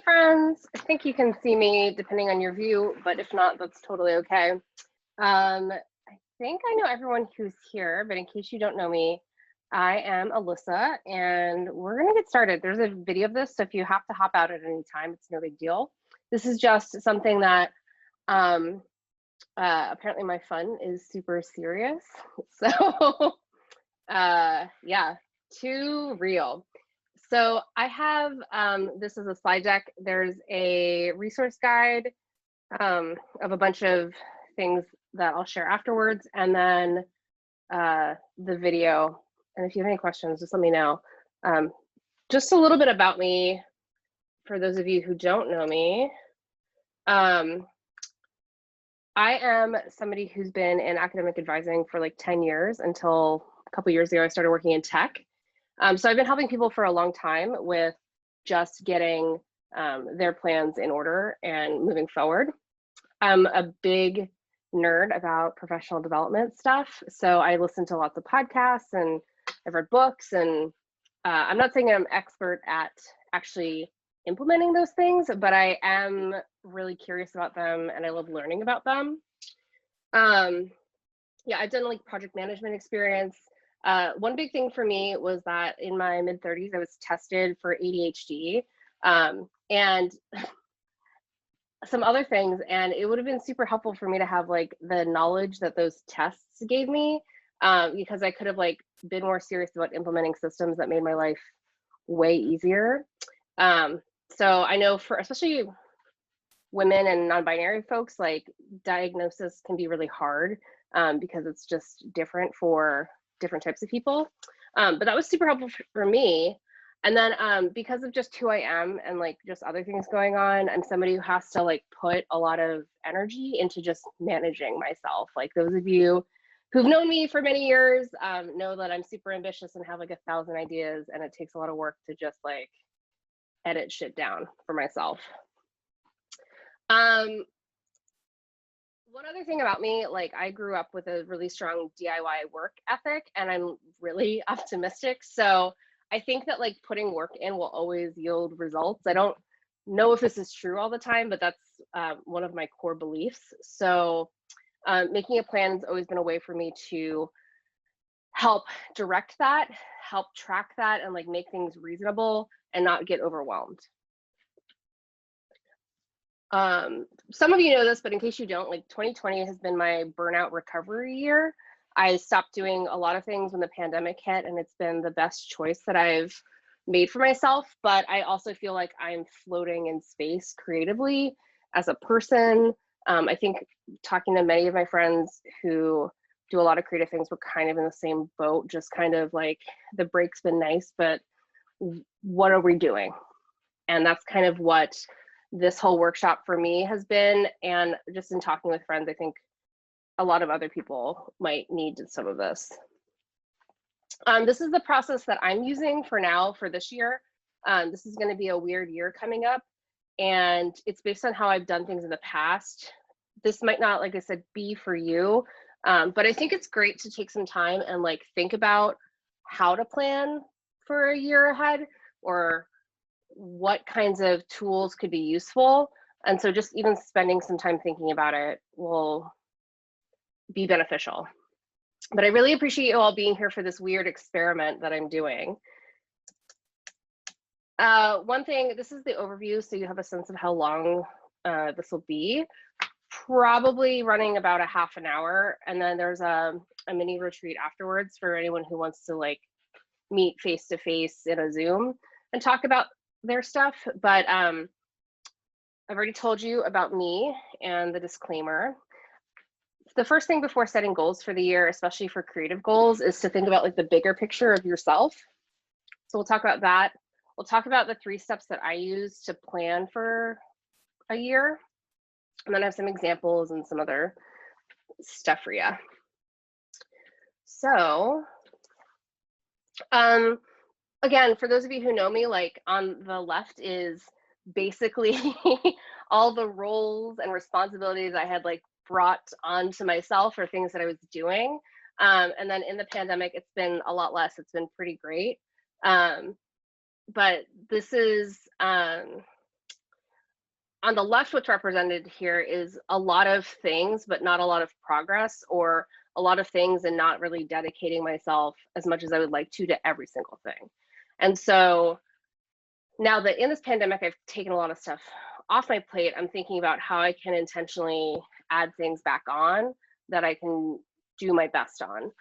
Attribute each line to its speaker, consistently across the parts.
Speaker 1: friends. I think you can see me depending on your view, but if not, that's totally okay. I think I know everyone who's here, but in case you don't know me, I am Alyssa and we're gonna get started. There's a video of this, so if you have to hop out at any time, it's no big deal. This is just something that apparently my fun is super serious. So yeah, too real. So I have, this is a slide deck. There's a resource guide of a bunch of things that I'll share afterwards, and then the video. And if you have any questions, just let me know. Just a little bit about me, for those of you who don't know me. I am somebody who's been in academic advising for like 10 years until a couple years ago, I started working in tech. So I've been helping people for a long time with just getting their plans in order and moving forward. I'm a big nerd about professional development stuff. So I listen to lots of podcasts and I've read books, and I'm not saying I'm expert at actually implementing those things, but I am really curious about them and I love learning about them. Yeah, I've done like project management experience. One big thing for me was that in my mid-30s, I was tested for ADHD and some other things, and it would have been super helpful for me to have like the knowledge that those tests gave me, because I could have like been more serious about implementing systems that made my life way easier. So I know for especially women and non-binary folks, like diagnosis can be really hard because it's just different for different types of people. But that was super helpful for me. And then because of just who I am and like just other things going on, I'm somebody who has to like put a lot of energy into just managing myself. Like those of you who've known me for many years know that I'm super ambitious and have like 1,000 ideas, and it takes a lot of work to just like edit shit down for myself. One other thing about me, like I grew up with a really strong DIY work ethic, and I'm really optimistic. So I think that like putting work in will always yield results. I don't know if this is true all the time, but that's one of my core beliefs. So making a plan has always been a way for me to help direct that, help track that, and like make things reasonable and not get overwhelmed. Some of you know this, but in case you don't, like 2020 has been my burnout recovery year. I stopped doing a lot of things when the pandemic hit, and it's been the best choice that I've made for myself. But I also feel like I'm floating in space creatively as a person. I think talking to many of my friends who do a lot of creative things, we're kind of in the same boat, just kind of like the break's been nice, but what are we doing? And that's kind of what this whole workshop for me has been. And just in talking with friends, I think a lot of other people might need some of this. This is the process that I'm using for now for this year. This is going to be a weird year coming up, and it's based on how I've done things in the past. This might not, like I said, be for you, but I think it's great to take some time and like think about how to plan for a year ahead, or what kinds of tools could be useful. And so just even spending some time thinking about it will be beneficial. But I really appreciate you all being here for this weird experiment that I'm doing. One thing, this is the overview, so you have a sense of how long this will be. Probably running about a half an hour, and then there's a mini retreat afterwards for anyone who wants to like meet face to face in a Zoom and talk about their stuff. But I've already told you about me and the disclaimer. The first thing before setting goals for the year, especially for creative goals, is to think about like the bigger picture of yourself. So we'll talk about that. We'll talk about the 3 steps that I use to plan for a year, and then I have some examples and some other stuff for you. So again, for those of you who know me, like on the left is basically all the roles and responsibilities I had like brought onto myself, or things that I was doing. And then in the pandemic, it's been a lot less. It's been pretty great. But this is on the left, what's represented here is a lot of things, but not a lot of progress, or a lot of things and not really dedicating myself as much as I would like to every single thing. And so now that in this pandemic, I've taken a lot of stuff off my plate, I'm thinking about how I can intentionally add things back on that I can do my best on,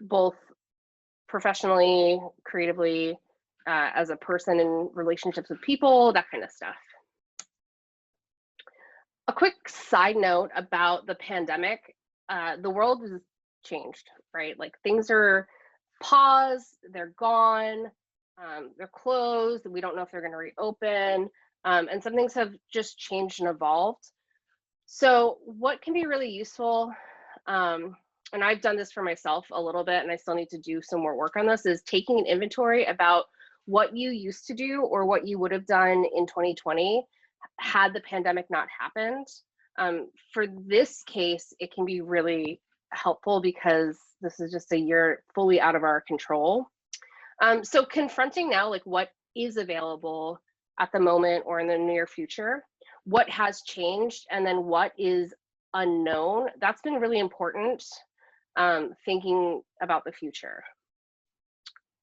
Speaker 1: both professionally, creatively, as a person in relationships with people, that kind of stuff. A quick side note about the pandemic, the world has changed, right? Like things are paused, they're gone, they're closed, we don't know if they're gonna reopen, and some things have just changed and evolved. So what can be really useful, and I've done this for myself a little bit, and I still need to do some more work on this, is taking an inventory about what you used to do or what you would have done in 2020 had the pandemic not happened. For this case, it can be really helpful because this is just a year fully out of our control. So confronting now, like what is available at the moment or in the near future, what has changed, and then what is unknown, that's been really important, thinking about the future.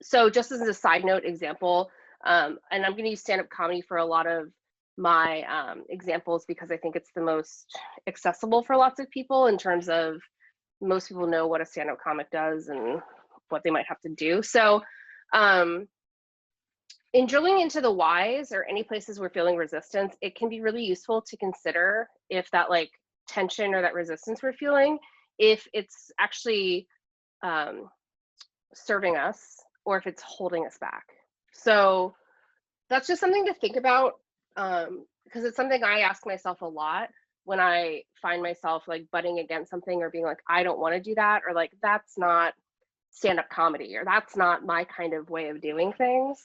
Speaker 1: So just as a side note example, and I'm going to use stand-up comedy for a lot of my examples because I think it's the most accessible for lots of people in terms of most people know what a stand-up comic does and what they might have to do. So in drilling into the whys or any places we're feeling resistance, it can be really useful to consider if that like tension or that resistance we're feeling, if it's actually serving us or if it's holding us back. So that's just something to think about, because it's something I ask myself a lot when I find myself like butting against something or being like, I don't want to do that, or like, that's not stand-up comedy, or that's not my kind of way of doing things.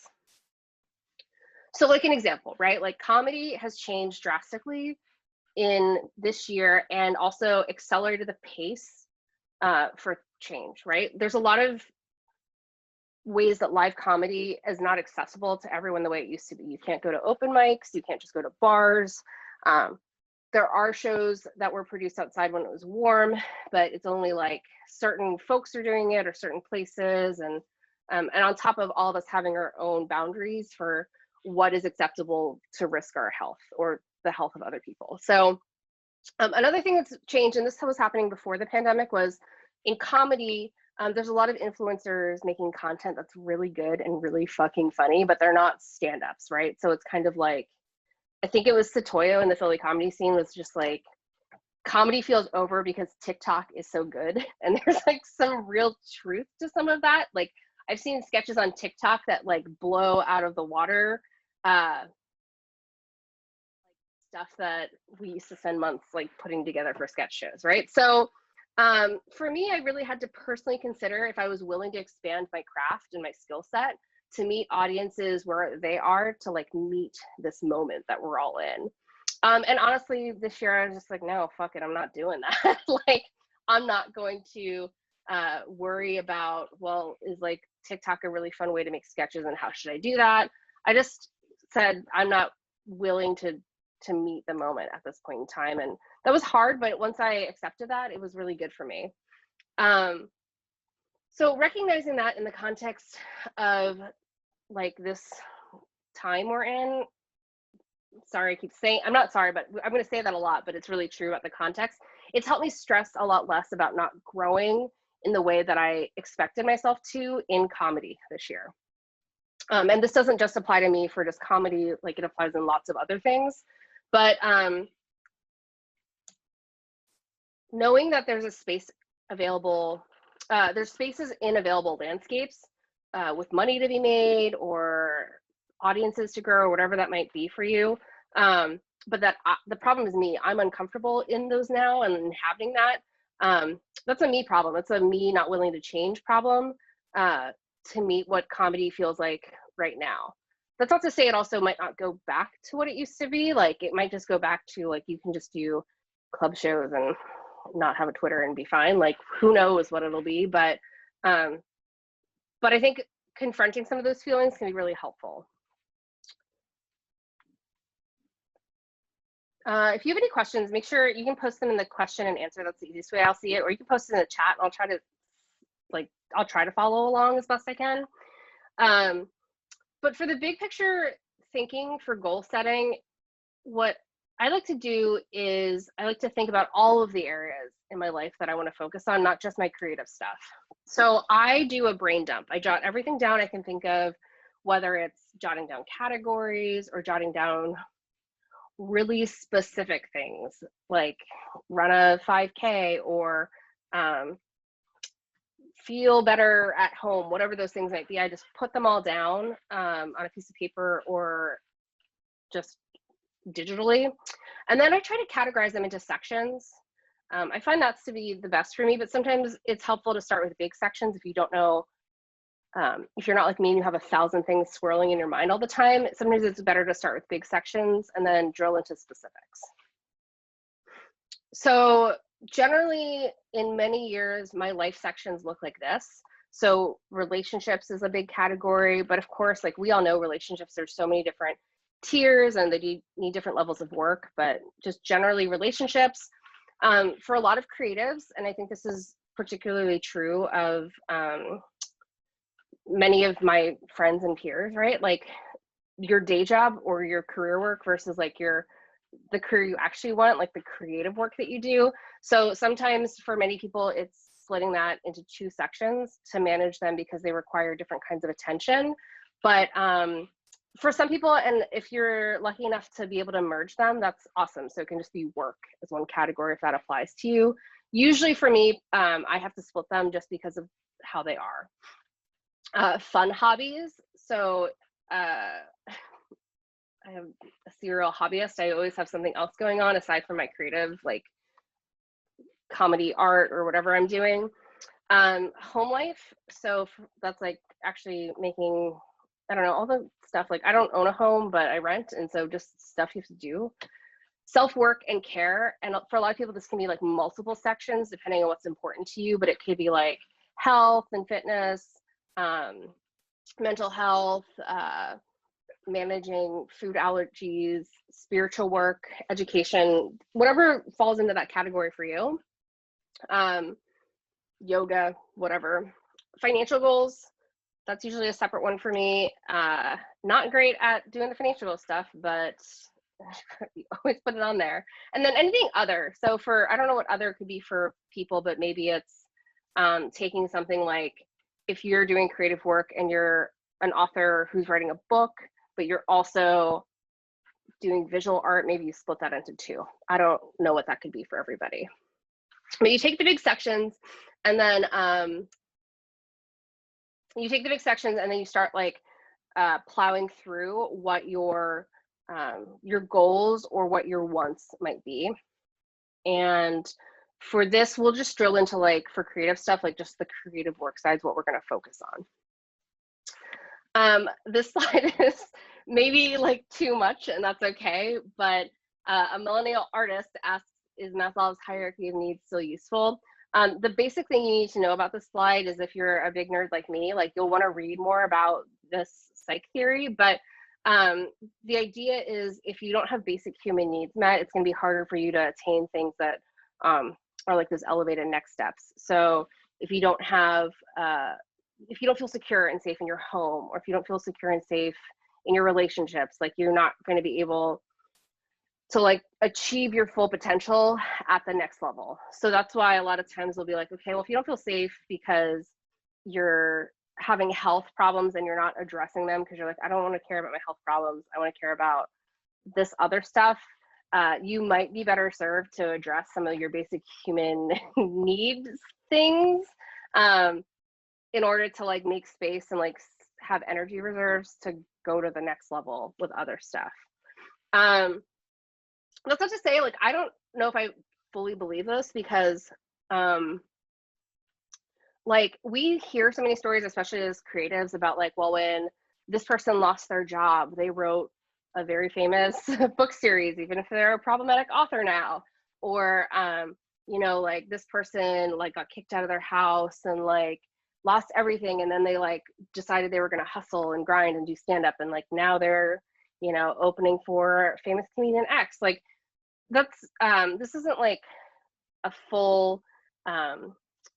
Speaker 1: So like an example, right? Like comedy has changed drastically in this year and also accelerated the pace for change, right? There's a lot of ways that live comedy is not accessible to everyone the way it used to be. You can't go to open mics, you can't just go to bars. There are shows that were produced outside when it was warm, but it's only like certain folks are doing it or certain places. And on top of all of us having our own boundaries for what is acceptable to risk our health or the health of other people. So another thing that's changed, and this was happening before the pandemic, was in comedy, there's a lot of influencers making content that's really good and really fucking funny, but they're not stand-ups, right? So it's kind of like, I think it was Satoyo in the Philly comedy scene was just like, comedy feels over because TikTok is so good. And there's like some real truth to some of that. Like I've seen sketches on TikTok that like blow out of the water, like stuff that we used to spend months like putting together for sketch shows, right? So for me, I really had to personally consider if I was willing to expand my craft and my skill set to meet audiences where they are, to like meet this moment that we're all in. And honestly, this year I was just like, no, fuck it, I'm not doing that. Like, I'm not going to worry about, well, is like TikTok a really fun way to make sketches and how should I do that? I just said, I'm not willing to meet the moment at this point in time. And that was hard, but once I accepted that, it was really good for me. So recognizing that in the context of like this time we're in, sorry, I keep saying, I'm not sorry, but I'm going to say that a lot, but it's really true about the context. It's helped me stress a lot less about not growing in the way that I expected myself to in comedy this year. And this doesn't just apply to me for just comedy, like it applies in lots of other things. But knowing that there's a space available, there's spaces in available landscapes with money to be made or audiences to grow or whatever that might be for you. But that the problem is me. I'm uncomfortable in those now and inhabiting that. That's a me problem. It's a me not willing to change problem to meet what comedy feels like right now. That's not to say it also might not go back to what it used to be. Like it might just go back to like, you can just do club shows and not have a Twitter and be fine. Like who knows what it'll be, but I think confronting some of those feelings can be really helpful. If you have any questions, make sure you can post them in the question and answer. That's the easiest way I'll see it, or you can post it in the chat and I'll try to follow along as best I can. But for the big picture thinking for goal setting, what I like to do is I like to think about all of the areas in my life that I want to focus on, not just my creative stuff. So I do a brain dump. I jot everything down I can think of, whether it's jotting down categories or jotting down really specific things like run a 5K or feel better at home, whatever those things might be. I just put them all down on a piece of paper or just digitally. And then I try to categorize them into sections. I find that's to be the best for me, but sometimes it's helpful to start with big sections if you don't know, if you're not like me and you have 1,000 things swirling in your mind all the time. Sometimes it's better to start with big sections and then drill into specifics. So generally in many years, my life sections look like this. So relationships is a big category, but of course, like we all know relationships, there's so many different tiers and they need different levels of work, but just generally relationships. For a lot of creatives, and I think this is particularly true of many of my friends and peers, right? Like your day job or your career work versus like the career you actually want, like the creative work that you do. So sometimes for many people, it's splitting that into 2 sections to manage them because they require different kinds of attention. But for some people, and if you're lucky enough to be able to merge them, that's awesome. So it can just be work as one category if that applies to you. Usually for me, I have to split them just because of how they are. Fun hobbies. So I am a serial hobbyist. I always have something else going on aside from my creative, like comedy, art, or whatever I'm doing. Home life. So that's like actually making, I don't know, all the stuff. Like I don't own a home, but I rent. And so just stuff you have to do. Self-work and care. And for a lot of people, this can be like multiple sections depending on what's important to you, but it could be like health and fitness, mental health, managing food allergies, spiritual work, education, whatever falls into that category for you. Yoga, whatever. Financial goals, that's usually a separate one for me. Not great at doing the financial goal stuff, but you always put it on there. And then anything other. So I don't know what other could be for people, but maybe it's taking something like if you're doing creative work and you're an author who's writing a book, but you're also doing visual art, maybe you split that into 2. I don't know what that could be for everybody. But you take the big sections and then you start like plowing through what your goals or what your wants might be. And for this, we'll just drill into like for creative stuff, like just the creative work side is what we're going to focus on. This slide is maybe like too much, and that's okay, but a millennial artist asks, is Maslow's hierarchy of needs still useful? The basic thing you need to know about this slide is if you're a big nerd like me, like you'll want to read more about this psych theory, but the idea is if you don't have basic human needs met, it's going to be harder for you to attain things that are like those elevated next steps. So if you don't have if you don't feel secure and safe in your home, or if you don't feel secure and safe in your relationships, like you're not going to be able to like achieve your full potential at the next level. So that's why a lot of times they'll be like, okay, well, if you don't feel safe because you're having health problems and you're not addressing them because you're like, I don't want to care about my health problems, I want to care about this other stuff, you might be better served to address some of your basic human needs things in order to like make space and like have energy reserves to go to the next level with other stuff. That's not to say, like, I don't know if I fully believe this because like we hear so many stories, especially as creatives, about like, well, when this person lost their job, they wrote a very famous book series, even if they're a problematic author now, or you know, like this person like got kicked out of their house and like lost everything, and then they like decided they were going to hustle and grind and do stand up, and like now they're, you know, opening for famous comedian X. Like that's this isn't like a full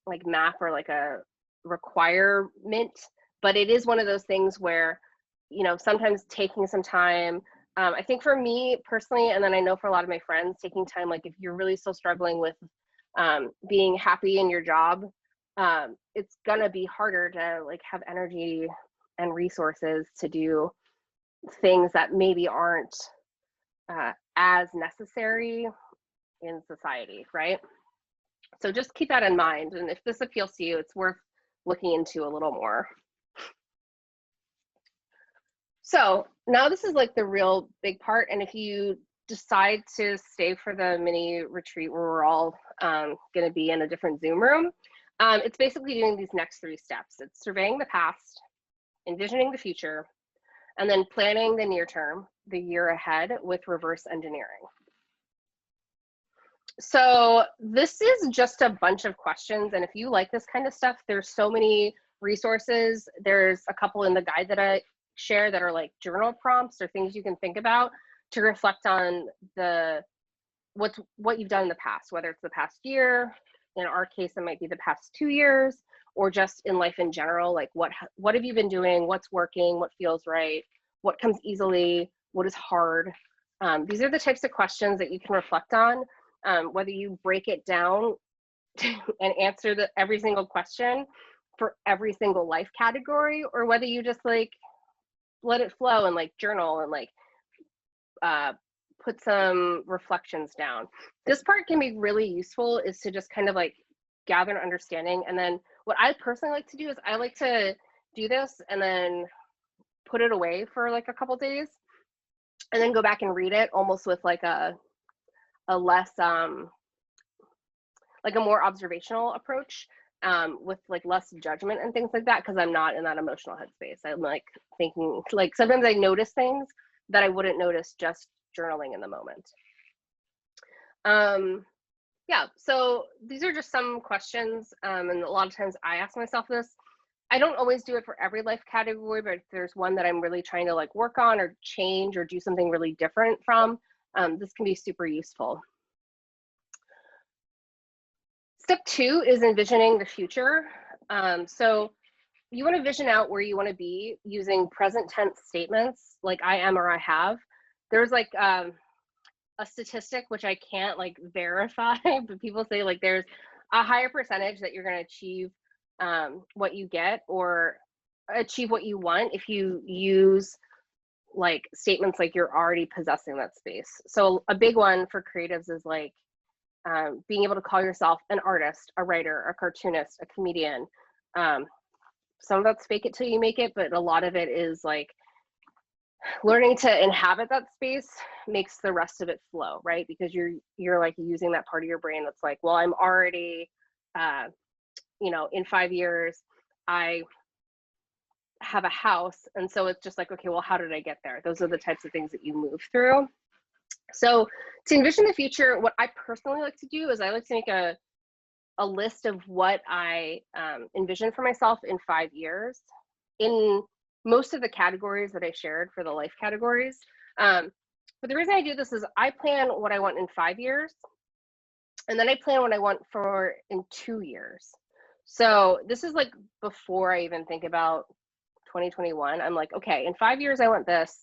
Speaker 1: like map or like a requirement, but it is one of those things where, you know, sometimes taking some time, I think for me personally, and then I know for a lot of my friends, taking time, like if you're really still struggling with being happy in your job, it's gonna be harder to like have energy and resources to do things that maybe aren't as necessary in society, right? So just keep that in mind. And if this appeals to you, it's worth looking into a little more. So now this is like the real big part. And if you decide to stay for the mini retreat where we're all going to be in a different Zoom room, it's basically doing these next 3 steps. It's surveying the past, envisioning the future, and then planning the near term, the year ahead, with reverse engineering. So this is just a bunch of questions. And if you like this kind of stuff, there's so many resources. There's a couple in the guide that I share that are like journal prompts or things you can think about to reflect on what you've done in the past, whether it's the past year, in our case, it might be the past 2 years, or just in life in general, like what have you been doing, what's working, what feels right, what comes easily, what is hard. These are the types of questions that you can reflect on. Whether you break it down and answer every single question for every single life category, or whether you just like let it flow and like journal and like put some reflections down. This part can be really useful, is to just kind of like gather an understanding. And then what I personally like to do is I like to do this and then put it away for like a couple days and then go back and read it almost with like a less like a more observational approach, with like less judgment and things like that, because I'm not in that emotional headspace. I'm like thinking, like sometimes I notice things that I wouldn't notice just journaling in the moment. Yeah, so these are just some questions, and a lot of times I ask myself this. I don't always do it for every life category, but if there's one that I'm really trying to like work on or change or do something really different from, this can be super useful. Step 2 is envisioning the future. So you want to vision out where you want to be using present tense statements like I am or I have. There's like a statistic which I can't like verify, but people say like there's a higher percentage that you're going to achieve what you get or achieve what you want if you use like statements like you're already possessing that space. So a big one for creatives is like being able to call yourself an artist, a writer, a cartoonist, a comedian. Some of that's fake it till you make it, but a lot of it is like learning to inhabit that space makes the rest of it flow, right? Because you're like using that part of your brain that's like, well, I'm already, you know, in 5 years, I have a house. And so it's just like, okay, well, how did I get there? Those are the types of things that you move through. So to envision the future, what I personally like to do is I like to make a list of what I envision for myself in 5 years in most of the categories that I shared for the life categories. But the reason I do this is I plan what I want in 5 years, and then I plan what I want for in 2 years. So this is like before I even think about 2021. I'm like, okay, in 5 years I want this.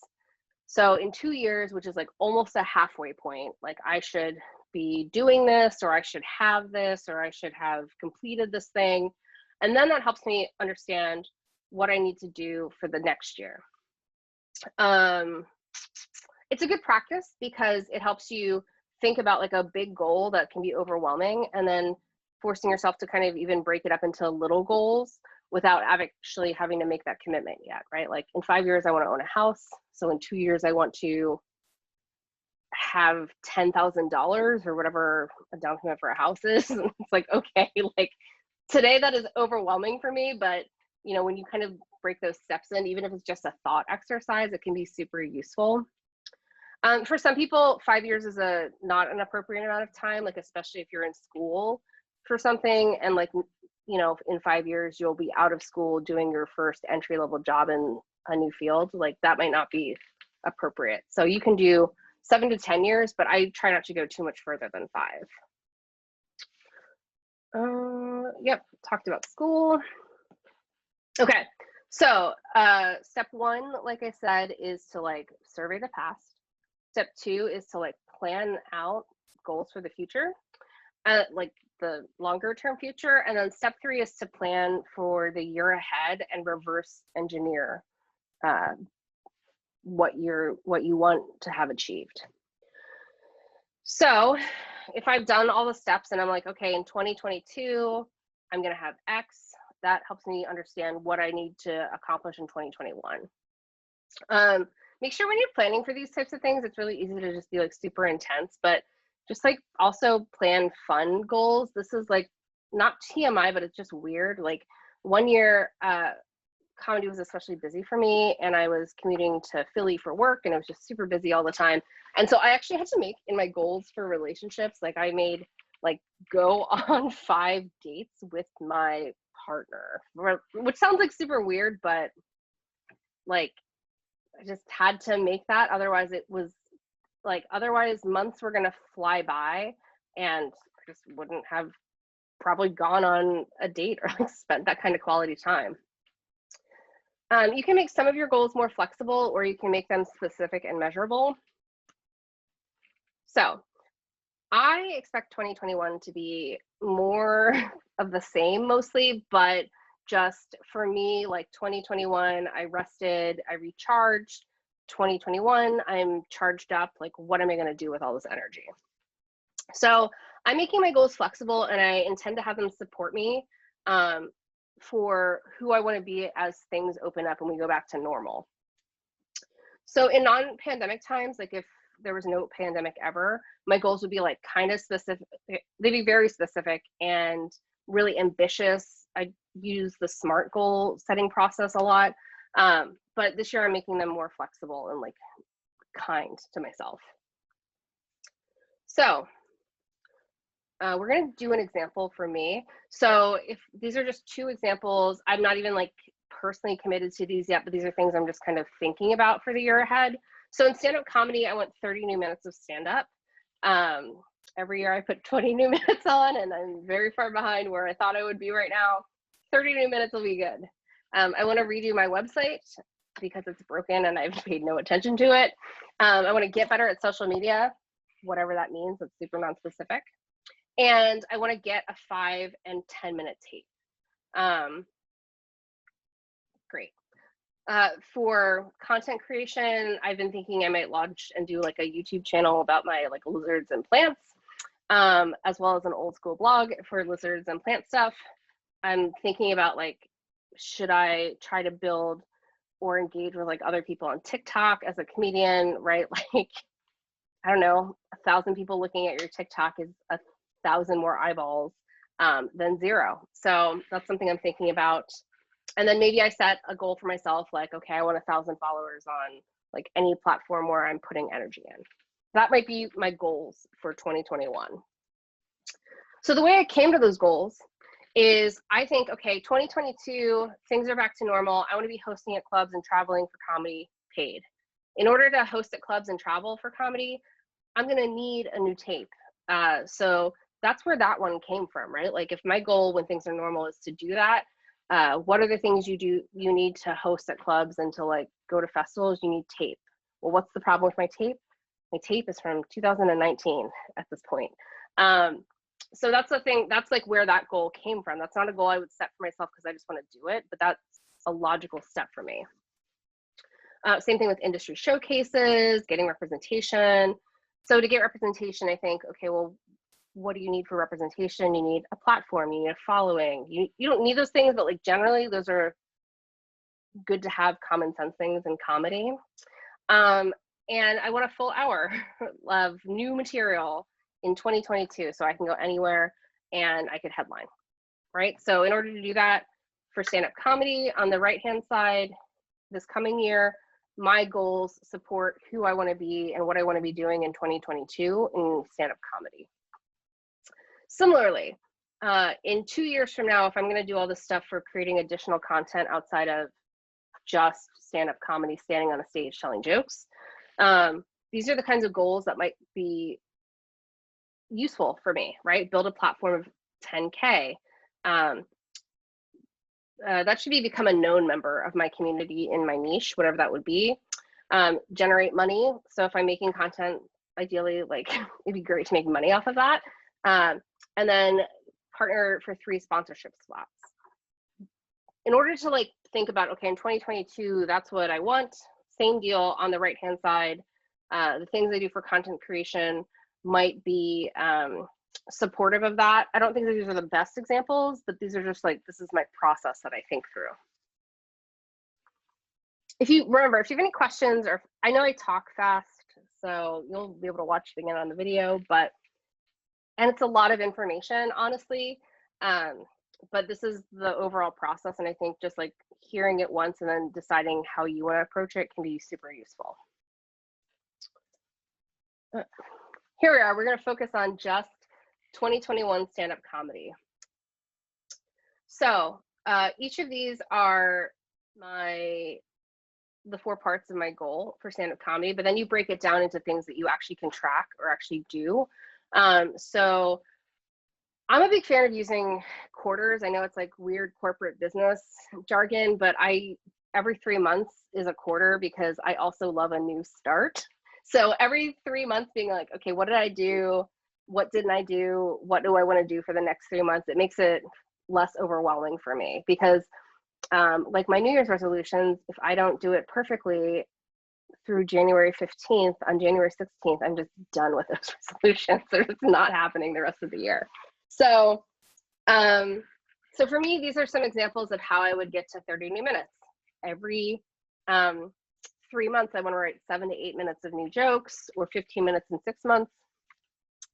Speaker 1: So in 2 years, which is like almost a halfway point, like I should be doing this, or I should have this, or I should have completed this thing. And then that helps me understand what I need to do for the next year. It's a good practice because it helps you think about like a big goal that can be overwhelming, and then forcing yourself to kind of even break it up into little goals without actually having to make that commitment yet, right? Like in 5 years, I want to own a house. So in 2 years, I want to have $10,000 or whatever a down payment for a house is. It's like, okay, like today that is overwhelming for me, but you know, when you kind of break those steps in, even if it's just a thought exercise, it can be super useful. For some people, 5 years is not an appropriate amount of time, like especially if you're in school for something, and like, you know, in 5 years you'll be out of school doing your first entry-level job in a new field, like that might not be appropriate. So you can do 7 to 10 years, but I try not to go too much further than 5. Yep, talked about school. Okay, so step 1, like I said, is to like survey the past. Step 2 is to like plan out goals for the future, like the longer term future. And then step 3 is to plan for the year ahead and reverse engineer what you want to have achieved. So if I've done all the steps and I'm like, okay, in 2022, I'm going to have X, that helps me understand what I need to accomplish in 2021. Make sure when you're planning for these types of things, it's really easy to just be like super intense, but just like also plan fun goals. This is like not TMI, but it's just weird. Like one year, comedy was especially busy for me, and I was commuting to Philly for work, and I was just super busy all the time. And so I actually had to make in my goals for relationships, like I made like go on 5 dates with my partner, which sounds like super weird, but like I just had to make that. Otherwise it was like, otherwise months were gonna fly by and I just wouldn't have probably gone on a date or like spent that kind of quality time. You can make some of your goals more flexible, or you can make them specific and measurable. So I expect 2021 to be more of the same mostly, but just for me, like 2021, I rested, I recharged. 2021, I'm charged up. Like, what am I going to do with all this energy? So I'm making my goals flexible, and I intend to have them support me for who I want to be as things open up and we go back to normal. So in non-pandemic times, like if there was no pandemic ever, my goals would be like kind of specific. They'd be very specific and really ambitious. I use the SMART goal setting process a lot. But this year I'm making them more flexible and like kind to myself. So we're going to do an example for me. So if these are just 2 examples, I'm not even like personally committed to these yet, but these are things I'm just kind of thinking about for the year ahead. So in stand-up comedy, I want 30 new minutes of stand-up. Every year I put 20 new minutes on, and I'm very far behind where I thought I would be right now. 30 new minutes will be good. I want to redo my website because it's broken and I've paid no attention to it. I want to get better at social media, whatever that means. It's super non-specific. And I want to get a 5 and 10 minute tape. Great. For content creation, I've been thinking I might launch and do like a YouTube channel about my like lizards and plants, as well as an old school blog for lizards and plant stuff. I'm thinking about like, should I try to build or engage with like other people on TikTok as a comedian, right? Like, I don't know, 1,000 people looking at your TikTok is 1,000 more eyeballs than 0. So that's something I'm thinking about. And then maybe I set a goal for myself, like, okay, I want 1,000 followers on like any platform where I'm putting energy in. That might be my goals for 2021. So the way I came to those goals is I think, okay, 2022, things are back to normal. I want to be hosting at clubs and traveling for comedy paid. In order to host at clubs and travel for comedy, I'm going to need a new tape. So that's where that one came from, right? Like if my goal when things are normal is to do that, what are the things you need to host at clubs and to like go to festivals? You need tape. Well, what's the problem with my tape? My tape is from 2019 at this point. So that's the thing, that's like where that goal came from. That's not a goal I would set for myself because I just want to do it, but that's a logical step for me. Same thing with industry showcases, getting representation. So to get representation, I think, okay, well, what do you need for representation? You need a platform, you need a following. You don't need those things, but like generally those are good to have common sense things in comedy. And I want a full hour of new material in 2022 so I can go anywhere and I could headline, right? So in order to do that for stand-up comedy, on the right-hand side, this coming year, my goals support who I want to be and what I want to be doing in 2022 in stand-up comedy. Similarly, in 2 years from now, if I'm going to do all this stuff for creating additional content outside of just stand-up comedy, standing on a stage telling jokes, these are the kinds of goals that might be useful for me, right? Build a platform of 10K. That should be become a known member of my community in my niche, whatever that would be. Generate money. So if I'm making content, ideally, like it'd be great to make money off of that. And then partner for 3 sponsorship slots. In order to like think about, okay, in 2022, that's what I want. Same deal on the right-hand side. The things I do for content creation might be supportive of that. I don't think that these are the best examples, but these are just like, this is my process that I think through. If you remember, if you have any questions, or I know I talk fast, so you'll be able to watch it again on the video, and it's a lot of information, honestly, but this is the overall process, and I think just like hearing it once and then deciding how you want to approach it can be super useful. Here we are, we're going to focus on just 2021 stand-up comedy. So each of these are the 4 parts of my goal for stand-up comedy, but then you break it down into things that you actually can track or actually do. So I'm a big fan of using quarters. I know it's like weird corporate business jargon, but every 3 months is a quarter because I also love a new start. So every 3 months being like, okay, what did I do? What didn't I do? What do I want to do for the next 3 months? It makes it less overwhelming for me because like my New Year's resolutions, if I don't do it perfectly through January 15th, on January 16th, I'm just done with those resolutions. So it's not happening the rest of the year. So, so for me, these are some examples of how I would get to 30 new minutes. Every 3 months, I want to write 7 to 8 minutes of new jokes, or 15 minutes in 6 months.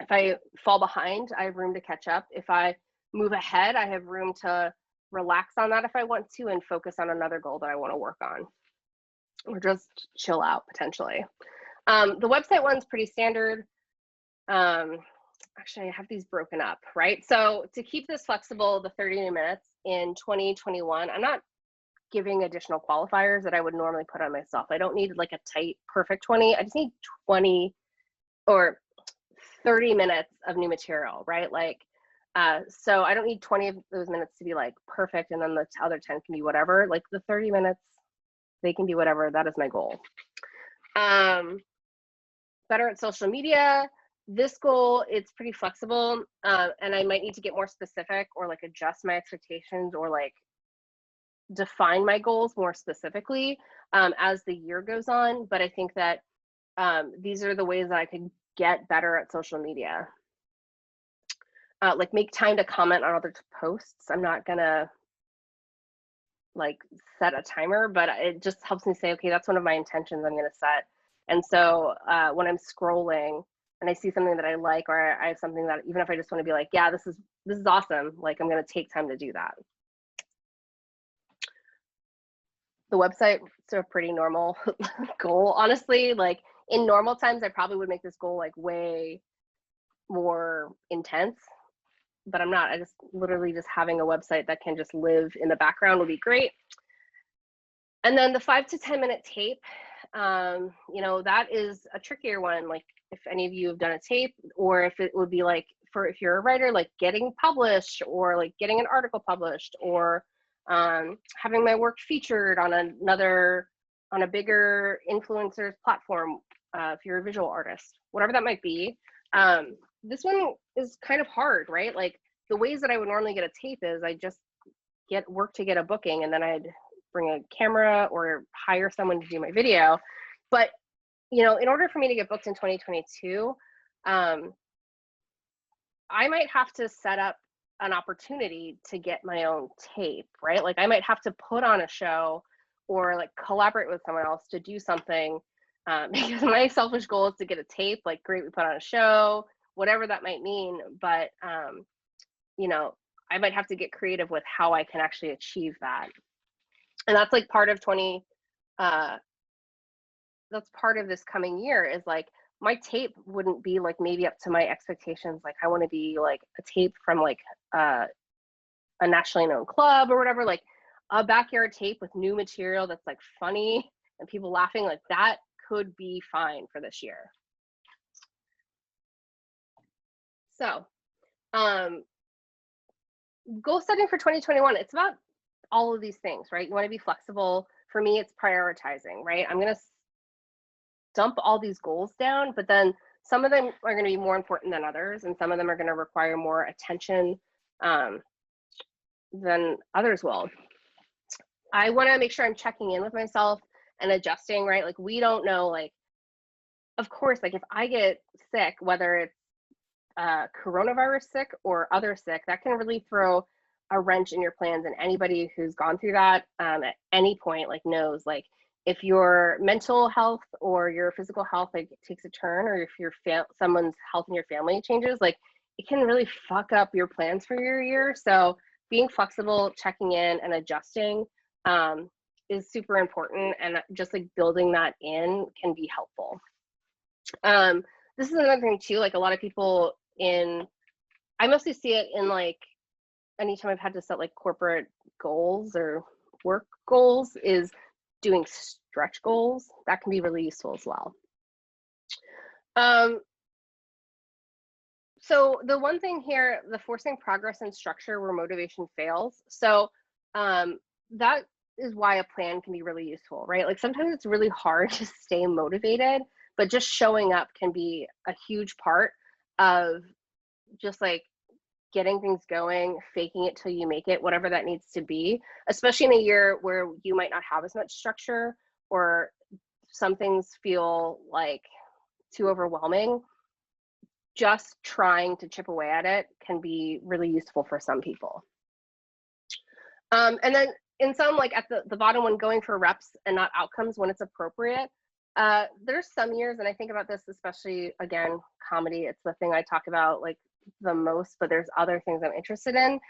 Speaker 1: If I fall behind, I have room to catch up. If I move ahead, I have room to relax on that if I want to and focus on another goal that I want to work on, or just chill out potentially. The website one's pretty standard. Actually, I have these broken up, right? So to keep this flexible, the 30 new minutes in 2021, I'm not giving additional qualifiers that I would normally put on myself. I don't need like a tight, perfect 20. I just need 20 or 30 minutes of new material, right? Like, so I don't need 20 of those minutes to be like perfect, and then the other 10 can be whatever. Like the 30 minutes, they can be whatever. That is my goal. Better at social media. This goal, it's pretty flexible, and I might need to get more specific or like adjust my expectations or like define my goals more specifically as the year goes on. But I think that these are the ways that I could get better at social media. Like make time to comment on other posts. I'm not gonna like set a timer, but it just helps me say, okay, that's one of my intentions I'm gonna set. And so when I'm scrolling and I see something that I like, or I have something that, even if I just want to be like, yeah, this is awesome, like I'm gonna take time to do that. The website, so a pretty normal goal, honestly. Like in normal times, I probably would make this goal like way more intense, but I'm not. I just literally just having a website that can just live in the background would be great. And then the 5 to 10 minute tape, you know, that is a trickier one. Like if any of you have done a tape, or if it would be like if you're a writer, like getting published, or like getting an article published, or having my work featured on a bigger influencers platform, if you're a visual artist, whatever that might be. This one is kind of hard, right? Like the ways that I would normally get a tape is I just work to get a booking, and then I'd bring a camera or hire someone to do my video. But you know, in order for me to get booked in 2022, I might have to set up an opportunity to get my own tape, right? Like I might have to put on a show or like collaborate with someone else to do something, because my selfish goal is to get a tape. Like great, we put on a show, whatever that might mean. But you know, I might have to get creative with how I can actually achieve that. And that's like part of that's part of this coming year, is like my tape wouldn't be like maybe up to my expectations. Like I want to be like a tape from like a nationally known club or whatever, like a backyard tape with new material that's like funny and people laughing. Like that could be fine for this year. So, goal setting for 2021, it's about all of these things, right? You want to be flexible. For me, it's prioritizing, right? I'm going to dump all these goals down, but then some of them are going to be more important than others, and some of them are going to require more attention than others will. I want to make sure I'm checking in with myself and adjusting, right? Like, we don't know, like, of course, like if I get sick, whether it's coronavirus sick or other sick, that can really throw a wrench in your plans. And anybody who's gone through that at any point, like, knows, like, if your mental health or your physical health like takes a turn, or if your someone's health in your family changes, like, it can really fuck up your plans for your year. So being flexible, checking in, and adjusting is super important, and just like building that in can be helpful. This is another thing too, like, a lot of people I mostly see it in, like, anytime I've had to set like corporate goals or work goals, is doing stretch goals. That can be really useful as well. So the one thing here, the forcing progress and structure where motivation fails. So that is why a plan can be really useful, right? Like, sometimes it's really hard to stay motivated, but just showing up can be a huge part of just like getting things going, faking it till you make it, whatever that needs to be, especially in a year where you might not have as much structure, or some things feel like too overwhelming. Just trying to chip away at it can be really useful for some people. And then in some, like at the bottom one, going for reps and not outcomes when it's appropriate. There's some years, and I think about this especially, again, comedy, it's the thing I talk about like the most, but there's other things I'm interested in.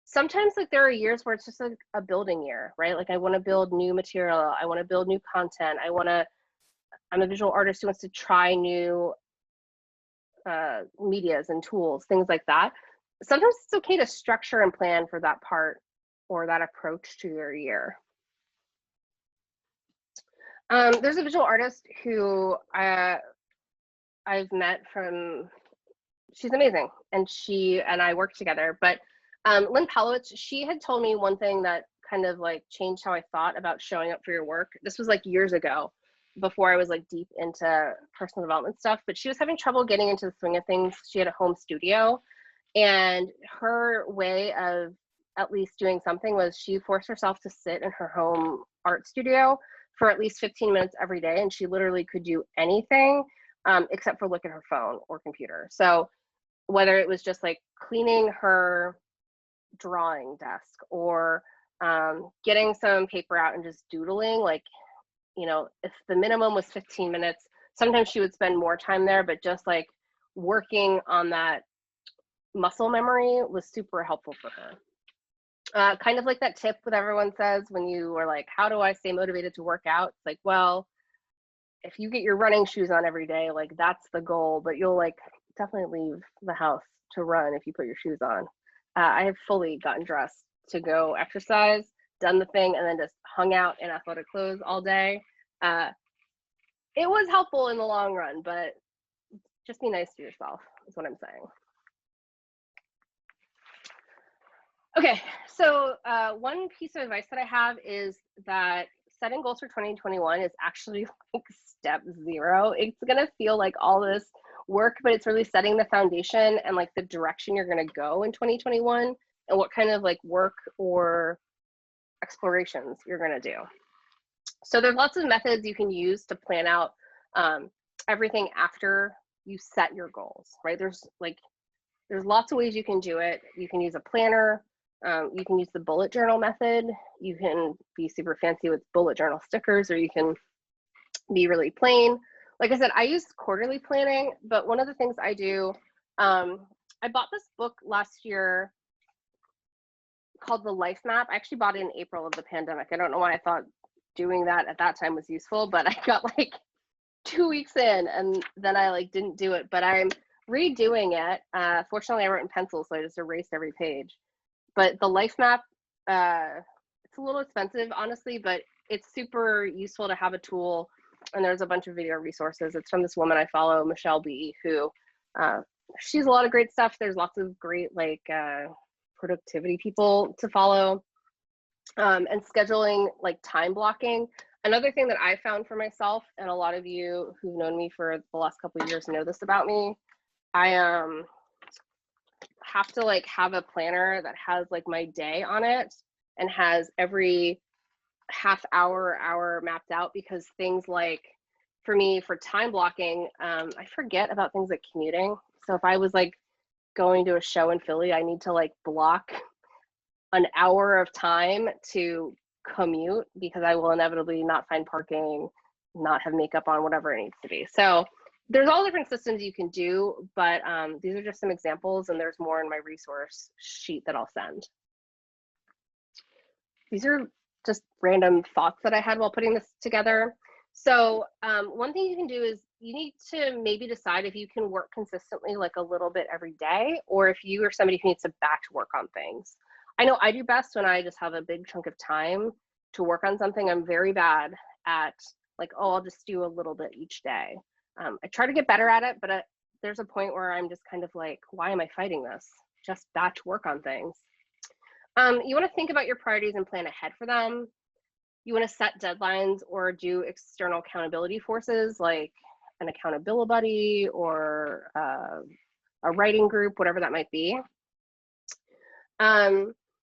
Speaker 1: Sometimes, like, there are years where it's just like a building year, right? Like, I want to build new material, I want to build new content, I'm a visual artist who wants to try new medias and tools, things like that. Sometimes it's okay to structure and plan for that part or that approach to your year. There's a visual artist who I've met from, she's amazing, and she and I work together, but Lynn Palowitz, she had told me one thing that kind of like changed how I thought about showing up for your work. This was like years ago, before I was like deep into personal development stuff, but she was having trouble getting into the swing of things. She had a home studio, and her way of at least doing something was she forced herself to sit in her home art studio for at least 15 minutes every day, and she literally could do anything except for look at her phone or computer. So whether it was just like cleaning her drawing desk, or getting some paper out and just doodling, like, you know, if the minimum was 15 minutes, sometimes she would spend more time there, but just like working on that muscle memory was super helpful for her. Kind of like that tip that everyone says when you are like, how do I stay motivated to work out? It's like, well, if you get your running shoes on every day, like, that's the goal, but you'll like definitely leave the house to run if you put your shoes on. I have fully gotten dressed to go exercise, done the thing, and then just hung out in athletic clothes all day. It was helpful in the long run, but just be nice to yourself is what I'm saying. Okay, so one piece of advice that I have is that setting goals for 2021 is actually like step 0. It's gonna feel like all this work, but it's really setting the foundation and like the direction you're gonna go in 2021, and what kind of like work or explorations you're gonna do. So there's lots of methods you can use to plan out everything after you set your goals, right? There's lots of ways you can do it. You can use a planner. You can use the bullet journal method. You can be super fancy with bullet journal stickers, or you can be really plain. Like I said, I use quarterly planning, but one of the things I do, I bought this book last year called The Life Map. I actually bought it in April of the pandemic. I don't know why I thought doing that at that time was useful, but I got like 2 weeks in and then I like didn't do it, but I'm redoing it. Fortunately, I wrote in pencil, so I just erased every page. But the Life Map, it's a little expensive, honestly, but it's super useful to have a tool and there's a bunch of video resources. It's from this woman I follow, Michelle B, who she's a lot of great stuff. There's lots of great like productivity people to follow, and scheduling, like time blocking. Another thing that I found for myself, and a lot of you who've known me for the last couple of years know this about me, I have to like have a planner that has like my day on it and has every half hour mapped out, because things like, for me, for time blocking, I forget about things like commuting. So if I was like going to a show in Philly, I need to like block an hour of time to commute, because I will inevitably not find parking, not have makeup on, whatever it needs to be. So there's all different systems you can do, but these are just some examples, and there's more in my resource sheet that I'll send. These are just random thoughts that I had while putting this together. So one thing you can do is you need to maybe decide if you can work consistently, like a little bit every day, or if you are somebody who needs to batch work on things. I know I do best when I just have a big chunk of time to work on something. I'm very bad at like, oh, I'll just do a little bit each day. I try to get better at it, but there's a point where I'm just kind of like, why am I fighting this? Just batch work on things. You want to think about your priorities and plan ahead for them. You want to set deadlines or do external accountability forces like an accountability buddy or a writing group, whatever that might be.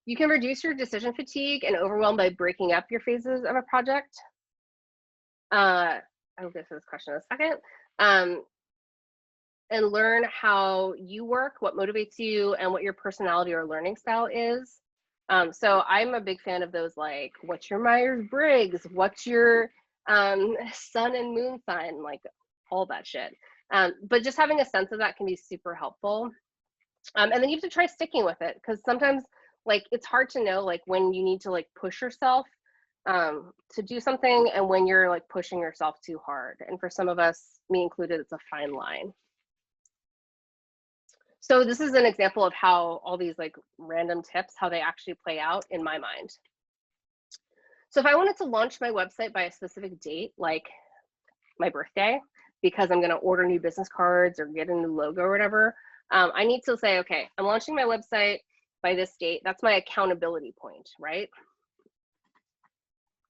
Speaker 1: You can reduce your decision fatigue and overwhelm by breaking up your phases of a project. I'll get to this question in a second. And learn how you work, what motivates you, and what your personality or learning style is. So I'm a big fan of those, like, what's your Myers-Briggs? What's your sun and moon sign? Like all that shit. But just having a sense of that can be super helpful. And then you have to try sticking with it, because sometimes like it's hard to know like when you need to like push yourself to do something and when you're like pushing yourself too hard. And for some of us, me included, it's a fine line. So this is an example of how all these like random tips, how they actually play out in my mind. So if I wanted to launch my website by a specific date, like my birthday, because I'm going to order new business cards or get a new logo or whatever, I need to say, okay, I'm launching my website by this date. That's my accountability point, right?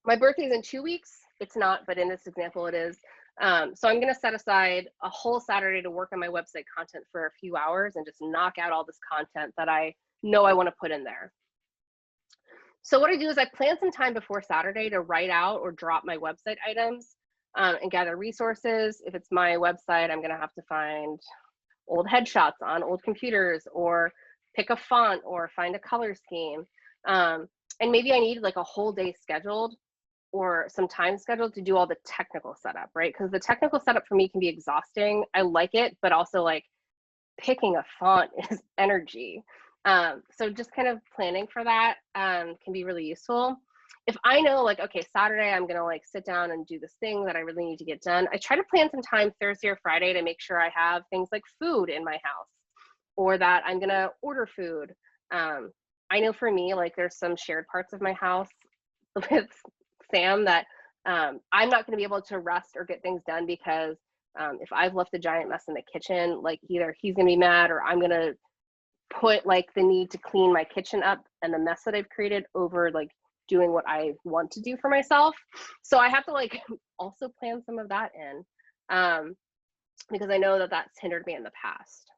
Speaker 1: My birthday is in 2 weeks. It's not, but in this example, it is. So I'm going to set aside a whole Saturday to work on my website content for a few hours and just knock out all this content that I know I want to put in there. So what I do is I plan some time before Saturday to write out or drop my website items and gather resources. If it's my website, I'm going to have to find old headshots on old computers, or pick a font, or find a color scheme. And maybe I need like a whole day scheduled or some time scheduled to do all the technical setup, right? Because the technical setup for me can be exhausting. I like it, but also like picking a font is energy. So just kind of planning for that can be really useful. If I know like, okay, Saturday, I'm gonna like sit down and do this thing that I really need to get done, I try to plan some time Thursday or Friday to make sure I have things like food in my house, or that I'm gonna order food. I know for me, like there's some shared parts of my house with Sam that I'm not gonna be able to rest or get things done, because if I've left a giant mess in the kitchen, like either he's gonna be mad or I'm gonna put like the need to clean my kitchen up and the mess that I've created over like doing what I want to do for myself. So I have to like also plan some of that in because I know that that's hindered me in the past.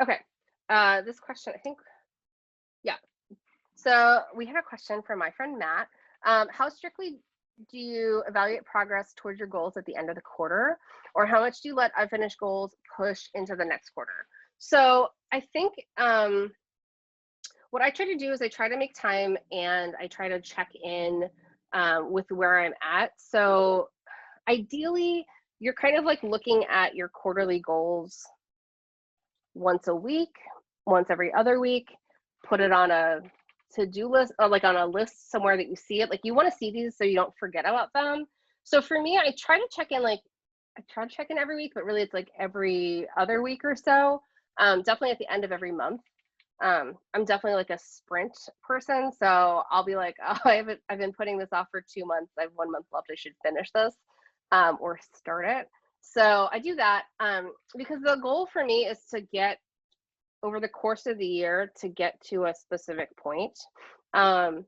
Speaker 1: Okay, this question, I think, yeah. So we had a question from my friend Matt. How strictly do you evaluate progress towards your goals at the end of the quarter, or how much do you let unfinished goals push into the next quarter? So I think what I try to do is I try to make time and I try to check in with where I'm at. So ideally, you're kind of like looking at your quarterly goals once a week, once every other week, put it on a to-do list, or like on a list somewhere that you see it. Like you want to see these so you don't forget about them. So for me, I try to check in, like I try to check in every week, but really it's like every other week or so. Definitely at the end of every month. I'm definitely like a sprint person, so I'll be like, oh, I've been putting this off for 2 months. I have 1 month left. I should finish this, or start it. So I do that, because the goal for me is to get over the course of the year to get to a specific point. Um,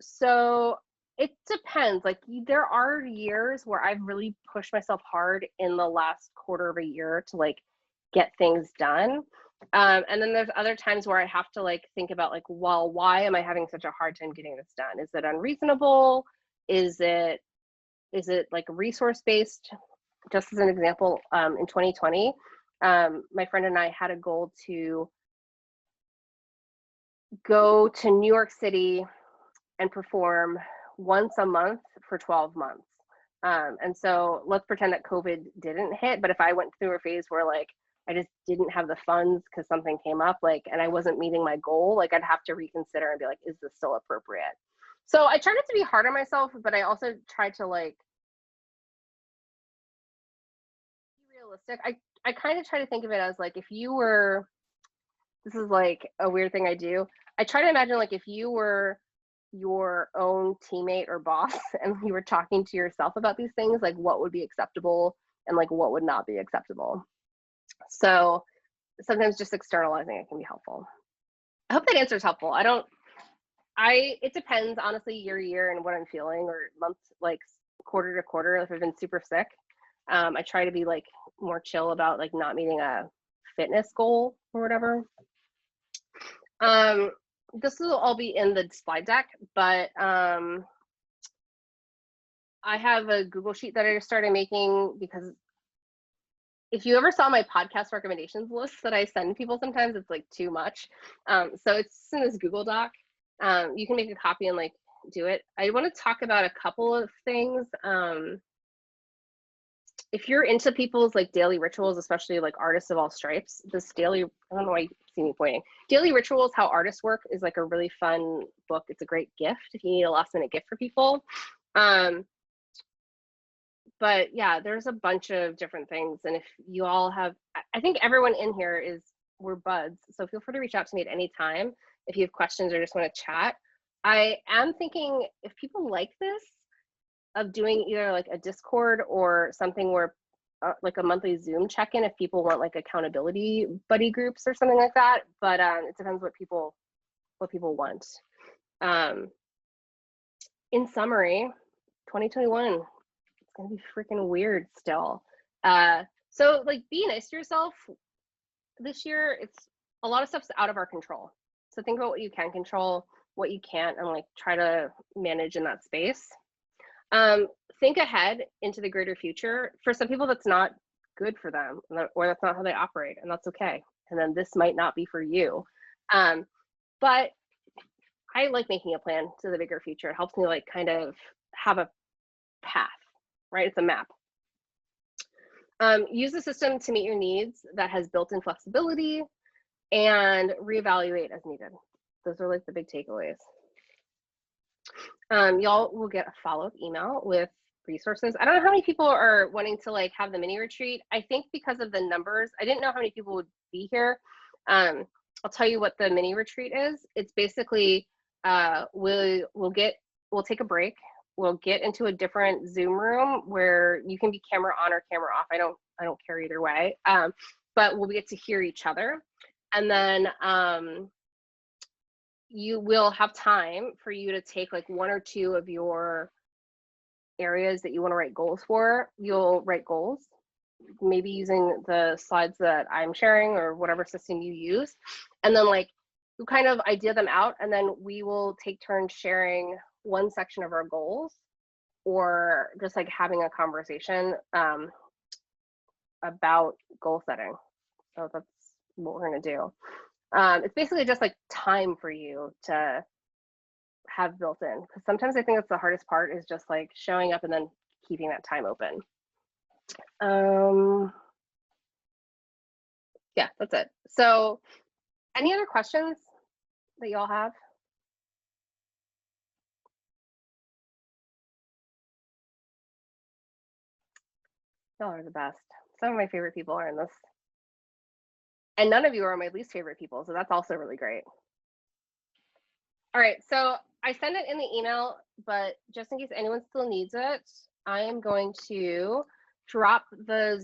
Speaker 1: so it depends. Like there are years where I've really pushed myself hard in the last quarter of a year to like get things done. And then there's other times where I have to like think about like, well, why am I having such a hard time getting this done? Is it unreasonable? Is it like resource based? Just as an example, in 2020, my friend and I had a goal to go to New York City and perform once a month for 12 months. And so let's pretend that COVID didn't hit, but if I went through a phase where like I just didn't have the funds because something came up, like, and I wasn't meeting my goal, like I'd have to reconsider and be like, is this still appropriate? So I try not to be hard on myself, but I also try to like be realistic. I kind of try to think of it as like if you were, this is like a weird thing I do. I try to imagine like if you were your own teammate or boss and you were talking to yourself about these things, like what would be acceptable and like what would not be acceptable. So sometimes just externalizing it can be helpful. I hope that answer is helpful. It depends honestly year to year and what I'm feeling, or month, like quarter to quarter. If I've been super sick, I try to be like more chill about like not meeting a fitness goal or whatever. This will all be in the slide deck, but I have a Google sheet that I just started making because if you ever saw my podcast recommendations list that I send people, sometimes it's like too much. So it's in this Google Doc. You can make a copy and like do it. I want to talk about a couple of things. If you're into people's like daily rituals, especially like artists of all stripes, this daily, I don't know why you see me pointing. Daily Rituals, How Artists Work is like a really fun book. It's a great gift if you need a last minute gift for people. But yeah, there's a bunch of different things. And if you all have, I think everyone in here we're buds. So feel free to reach out to me at any time if you have questions or just want to chat. I am thinking if people like this, of doing either like a Discord or something where like a monthly Zoom check-in if people want like accountability buddy groups or something like that. But it depends what people want. In summary, 2021, it's gonna be freaking weird still. So like be nice to yourself this year. It's a lot of stuff's out of our control. So think about what you can control, what you can't, and like try to manage in that space. Think ahead into the greater future. For some people, that's not good for them, or that's not how they operate, and that's okay. And then this might not be for you. But I like making a plan to the bigger future. It helps me like kind of have a path, right? It's a map. Use the system to meet your needs that has built-in flexibility, and reevaluate as needed. Those are like the big takeaways. Y'all will get a follow-up email with resources. I don't know how many people are wanting to like have the mini retreat. I think because of the numbers, I didn't know how many people would be here. I'll tell you what the mini retreat is. It's basically we'll take a break. We'll get into a different Zoom room where you can be camera on or camera off. I don't care either way. But we'll get to hear each other, and then you will have time for you to take like one or two of your areas that you want to write goals for. You'll write goals, maybe using the slides that I'm sharing or whatever system you use. And then like you kind of idea them out, and then we will take turns sharing one section of our goals, or just like having a conversation about goal setting. So that's what we're going to do. It's basically just like time for you to have built in, because sometimes I think that's the hardest part, is just like showing up and then keeping that time open. Yeah, that's it. So any other questions that y'all have? Y'all are the best. Some of my favorite people are in this And none of you are my least favorite people, so that's also really great. All right, so I send it in the email, but just in case anyone still needs it, I am going to drop the